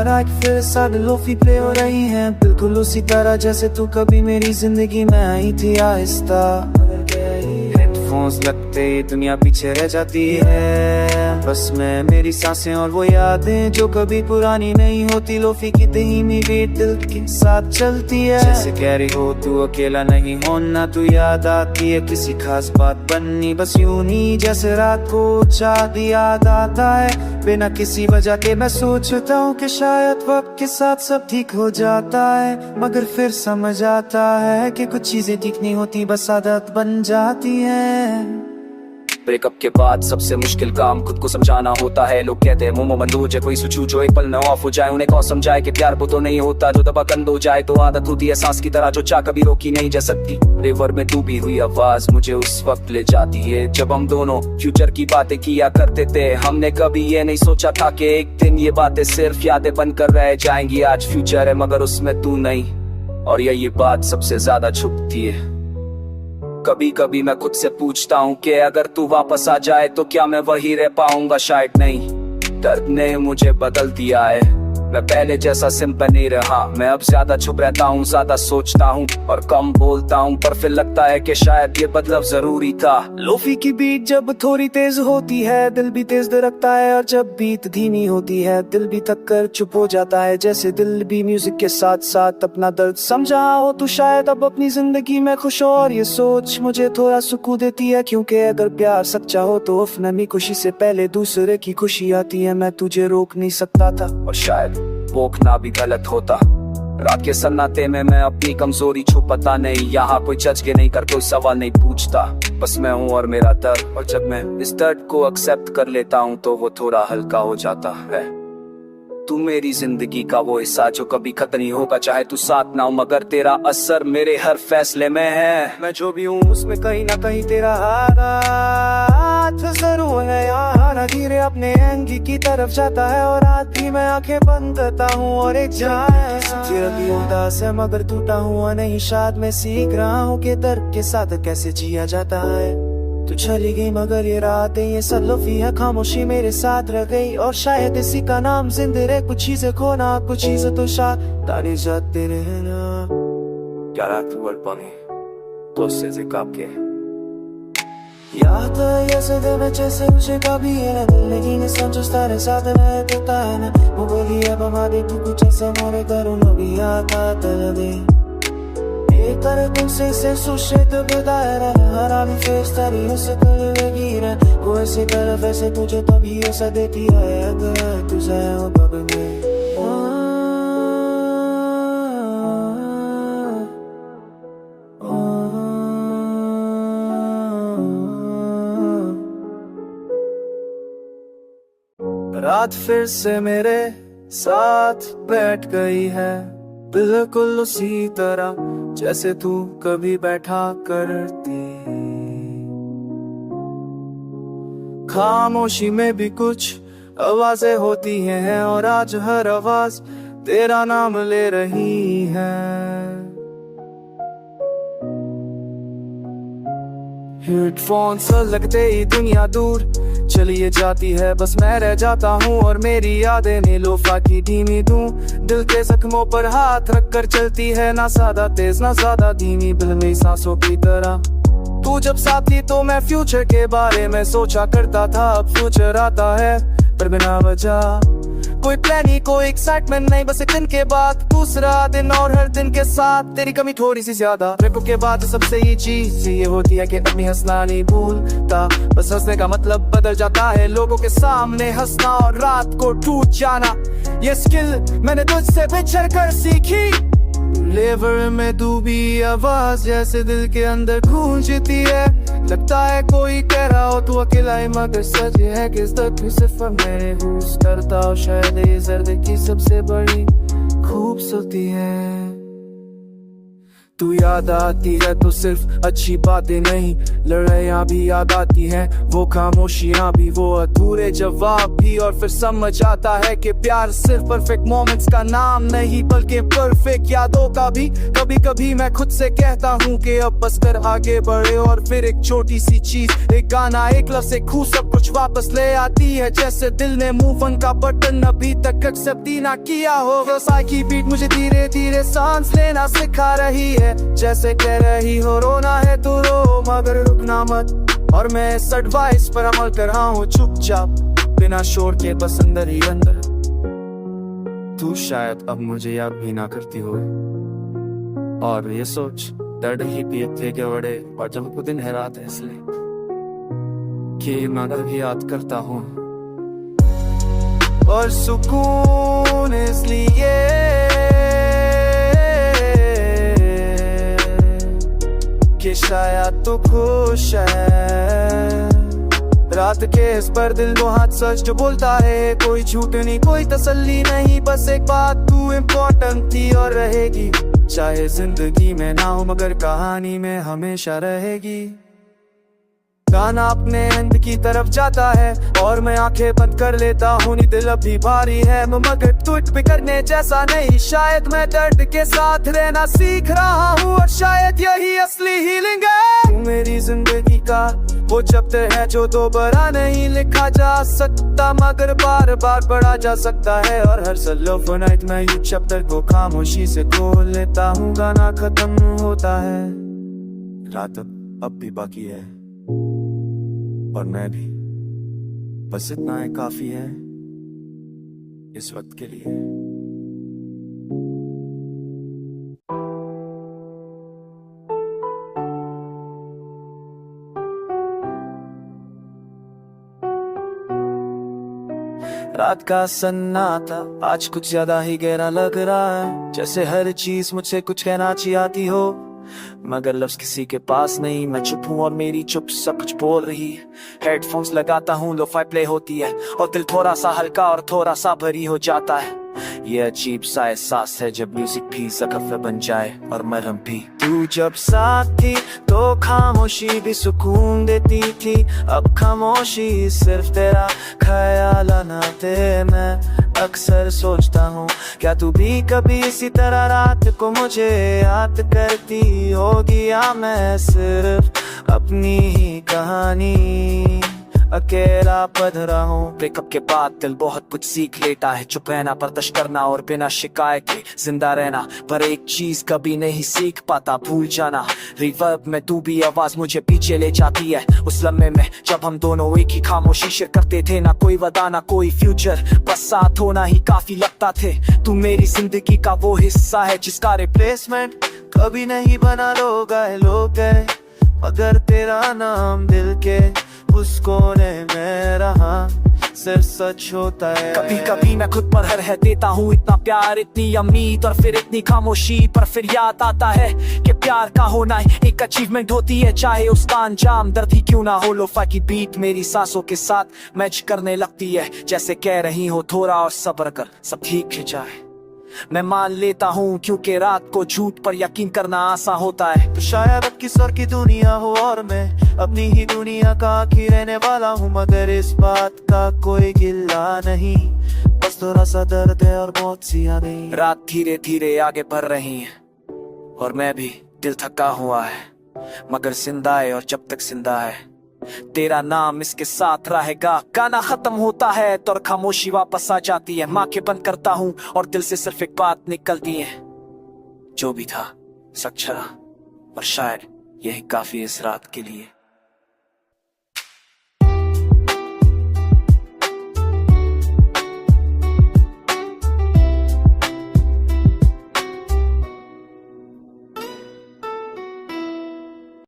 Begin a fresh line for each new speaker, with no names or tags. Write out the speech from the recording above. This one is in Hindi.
दोबारा एक फिर साथ लोफी प्ले हो रही हैं, बिल्कुल उसी तरह जैसे तू कभी मेरी जिंदगी में आई थी। आहिस्ता हेडफोन्स लगते ही दुनिया पीछे रह जाती है, बस मैं मेरी सांसें और वो यादें जो कभी पुरानी नहीं होती। लोफी की धीमी बीट दिल के साथ चलती है, जैसे कह रही हो तू अकेला नहीं होना, तू याद आती है किसी खास बात बननी, बस यूं ही जैसे रात को चाँद याद आता है बिना किसी वजह के। मैं सोचता हूँ कि शायद वक्त के साथ सब ठीक हो जाता है, मगर फिर समझ आता है कि कुछ चीजें ठीक नहीं होती, बस आदत बन जाती है।
ब्रेकअप के बाद सबसे मुश्किल काम खुद को समझाना होता है। लोग कहते हैं मोमो बंद हो जाए, कोई सोचू जो एक पल में ऑफ हो जाए। उन्हें कौन समझाए कि प्यार वो तो नहीं होता जो दबा कंद हो जाए, तो आदत होती है सांस की तरह जो चाह कभी रोकी नहीं जा सकती। रिवर में डूबी हुई आवाज मुझे उस वक्त ले जाती है जब हम दोनों फ्यूचर की बातें किया करते थे। हमने कभी ये नहीं सोचा था कि एक दिन ये बातें सिर्फ यादें बनकर रह जाएंगी। आज फ्यूचर है मगर उसमें तू नहीं, और ये बात सबसे ज्यादा छुपती है। कभी कभी मैं खुद से पूछता हूँ कि अगर तू वापस आ जाए तो क्या मैं वही रह पाऊंगा? शायद नहीं, दर्द ने मुझे बदल दिया है। मैं पहले जैसा सिंपल नहीं रहा, मैं अब ज्यादा चुप रहता हूँ, ज्यादा सोचता हूँ और कम बोलता हूँ, पर फिर लगता है कि शायद ये बदलाव जरूरी था।
लोफी की बीट जब थोड़ी तेज होती है दिल भी तेज धड़कता है, और जब बीट धीमी होती है दिल भी थक कर चुप हो जाता है, जैसे दिल भी म्यूजिक के साथ साथ अपना दर्द समझा हो। तो शायद अब अपनी जिंदगी में खुश हो, और ये सोच मुझे थोड़ा सुकून देती है, क्योंकि अगर प्यार सच्चा हो तो अपनी खुशी से पहले दूसरे की खुशी आती है। मैं तुझे रोक नहीं सकता था,
और शायद रोकना भी गलत होता। रात के सन्नाटे में मैं अपनी कमजोरी छुपाता नहीं, यहाँ कोई जज के नहीं कर, कोई सवाल नहीं पूछता, बस मैं हूँ और मेरा दर्द। और जब मैं इस दर्द को एक्सेप्ट कर लेता हूँ तो वो थोड़ा हल्का हो जाता है। तू मेरी जिंदगी का वो हिस्सा जो कभी खत्म नहीं होगा, चाहे तू साथ ना हो, मगर तेरा असर मेरे हर फैसले में है।
मैं जो भी हूँ उसमें कहीं ना कहीं तेरा हाथ जरूर है। यहाँ धीरे अपने एंगी की तरफ जाता है, और आज भी मैं आंखें बंद करता हूँ और एक जाए भी उदास है मगर टूटा हुआ नहीं। शायद मैं सीख रहा हूँ कि दर्द के साथ कैसे जिया जाता है। तू चली गई मगर ये रातें, ये सल्लफी है, खामोशी मेरे साथ रह गई, और शायद इसी का नाम जिंदगी है। कुछ चीजें खोना, कुछ चीजें तो शायद तारी जाते रहना।
क्या रात बने तो उससे जिकाब के
याद है ऐसे दिन जैसे मुझे कभी है, लेकिन समझो सारे साथ रह देता है ना। वो बोली अब हमारी तू कुछ ऐसा मोरे करूँ नबी आता तलबे एक तरह तुमसे से सुशेत बताया हरामी फेस तारी उसे कर लगी रे। वो ऐसे कर वैसे तुझे तभी ऐसा देती है अगर तुझे हो बग में। रात फिर से मेरे साथ बैठ गई है, बिल्कुल उसी तरह जैसे तू कभी बैठा करती। खामोशी में भी कुछ आवाजें होती हैं, और आज हर आवाज तेरा नाम ले रही है। हेडफोन्स लगते ही दुनिया दूर चलिए जाती है, बस मैं रह जाता हूँ और मेरी यादें नीलोफा की धीमी धूं दिल के जख्मों पर हाथ रख कर चलती है। ना ज्यादा तेज ना ज्यादा धीमी, बिल्कुल सांसों की तरह। तू जब साथ थी तो मैं फ्यूचर के बारे में सोचा करता था, अब फ्यूचर आता है पर बिना वजह। कोई प्लान ही कोई एक्साइटमेंट नहीं, बस एक दिन के बाद दूसरा दिन, और हर दिन के साथ तेरी कमी थोड़ी सी ज्यादा। ब्रेकअप के बाद सबसे ये चीज ये होती है कि अपनी हंसना नहीं भूलता, बस हंसने का मतलब बदल जाता है। लोगों के सामने हंसना और रात को टूट जाना, ये स्किल मैंने तुझसे बिछड़ कर सीखी। लेवर में डूबी आवाज जैसे दिल के अंदर गूंजती है, लगता है कोई कह रहा हो तू अकेला है, मगर सच है कि इस दर्द सिर्फ मैं हुस करता हूँ। शायद ये दर्द की सबसे बड़ी खूबसूरती है। तू याद आती है तो सिर्फ अच्छी बातें नहीं, लड़ाइयाँ भी याद आती हैं, वो खामोशियाँ भी, वो अधूरे जवाब भी। और फिर समझ आता है कि प्यार सिर्फ परफेक्ट मोमेंट्स का नाम नहीं बल्कि परफेक्ट यादों का भी। कभी कभी मैं खुद से कहता हूँ कि अब बस कर आगे बढ़े, और फिर एक छोटी सी चीज, एक गाना, एक लफ्ज़, एक खू सब कुछ वापस ले आती है। जैसे दिल ने मूव ऑन का बटन अभी तक एक्सेप्ट ही ना किया हो। व्यवसाय की बीट मुझे धीरे धीरे सांस लेना सिखा रही है, जैसे कह रही हो रोना है तो रो मगर रुकना मत। और मैं इस एडवाइस पर अमल कर रहा हूँ चुपचाप, बिना शोर के, बस अंदर ही अंदर। तू शायद अब मुझे याद भी ना करती हो, और ये सोच दर्द ही पीते के बड़े, और जब वो दिन है रात है इसलिए कि मगर भी याद करता हूँ, और सुकून इसलिए कि शायद तू खुश है। रात के इस पर दिल वो हाथ सच जो बोलता है, कोई झूठ नहीं, कोई तसल्ली नहीं, बस एक बात, तू इम्पोर्टेंट थी और रहेगी। चाहे जिंदगी में ना हो मगर कहानी में हमेशा रहेगी। गाना अपने एंड की तरफ जाता है और मैं आंखें बंद कर लेता हूँ, नी दिल अभी भारी है मगर टूट बिखरने जैसा नहीं। शायद मैं दर्द के साथ रहना सीख रहा हूँ, और शायद यही असली हीलिंग है। तू मेरी जिंदगी का वो चैप्टर है जो दोबारा नहीं लिखा जा सकता, मगर बार बार पढ़ा जा सकता है। और हर सलो नाइट मैं ये चैप्टर को खामोशी से खोल लेता हूँ। गाना खत्म होता है, रात अब भी बाकी है, और मैं भी, बस इतना है काफी है इस वक्त के लिए। रात का सन्नाटा आज कुछ ज्यादा ही गहरा लग रहा है, जैसे हर चीज मुझसे कुछ कहना चाहती हो मगर लफ्ज किसी के पास नहीं। मैं चुप हूँ और मेरी चुप सब कुछ बोल रही है। हेडफोन्स लगाता हूँ, लोफाई प्ले होती है और दिल थोड़ा सा हल्का और थोड़ा सा भारी हो जाता है। ये अजीब सा एहसास है जब म्यूजिक भी ज़ख्म बन जाए और मरहम भी। तू जब साथ थी तो खामोशी भी सुकून देती थी, अब खामोशी सिर्फ तेरा ख्याल आते। मैं अक्सर सोचता हूँ क्या तू भी कभी इसी तरह रात को मुझे याद करती होगी, या मैं सिर्फ अपनी ही कहानी अकेला पढ़ रहा हूँ। ब्रेकअप के बाद दिल बहुत कुछ सीख लेता है, चुप रहना, बर्दाश्त करना और बिना शिकायत के जिंदा रहना। पर एक चीज कभी नहीं सीख पाता, भूल जाना। रिवर्ब में तू भी आवाज मुझे पीछे ले जाती है, उस लम्हे में जब हम दोनों एक ही खामोशी शेयर करते थे। ना कोई वादा ना कोई फ्यूचर, बस साथ होना ही काफी लगता थे। तू मेरी जिंदगी का वो हिस्सा है जिसका रिप्लेसमेंट कभी नहीं बना। लोग आए लोग गए मगर तेरा नाम दिल के उस कोने में रहा, सिर्फ सच होता है। कभी कभी मैं खुद पर रह देता हूँ, इतना प्यार, इतनी उम्मीद और फिर इतनी खामोशी। पर फिर याद आता है कि प्यार का होना एक अचीवमेंट होती है, चाहे उसका अंजाम दर्द ही क्यों ना हो। लोफा की बीट मेरी सांसों के साथ मैच करने लगती है, जैसे कह रही हो थोड़ा और सब्र कर, सब ठीक हो जाए। मैं मान लेता हूँ क्योंकि रात को झूठ पर यकीन करना आसान होता है। तो शायद अब किस और की दुनिया हो और मैं अपनी ही दुनिया का आखिर रहने वाला हूँ, मगर इस बात का कोई गिला नहीं, बस थोड़ा सा दर्द है और बहुत सी यादें। रात धीरे धीरे आगे बढ़ रही है और मैं भी, दिल थका हुआ है मगर जिंदा है, और जब तक जिंदा है तेरा नाम इसके साथ रहेगा। गाना खत्म होता है तो खामोशी वापस आ जाती है। माँ के बंद करता हूँ और दिल से सिर्फ एक बात निकलती है, जो भी था सच रहा, और शायद यही काफी इस रात के लिए।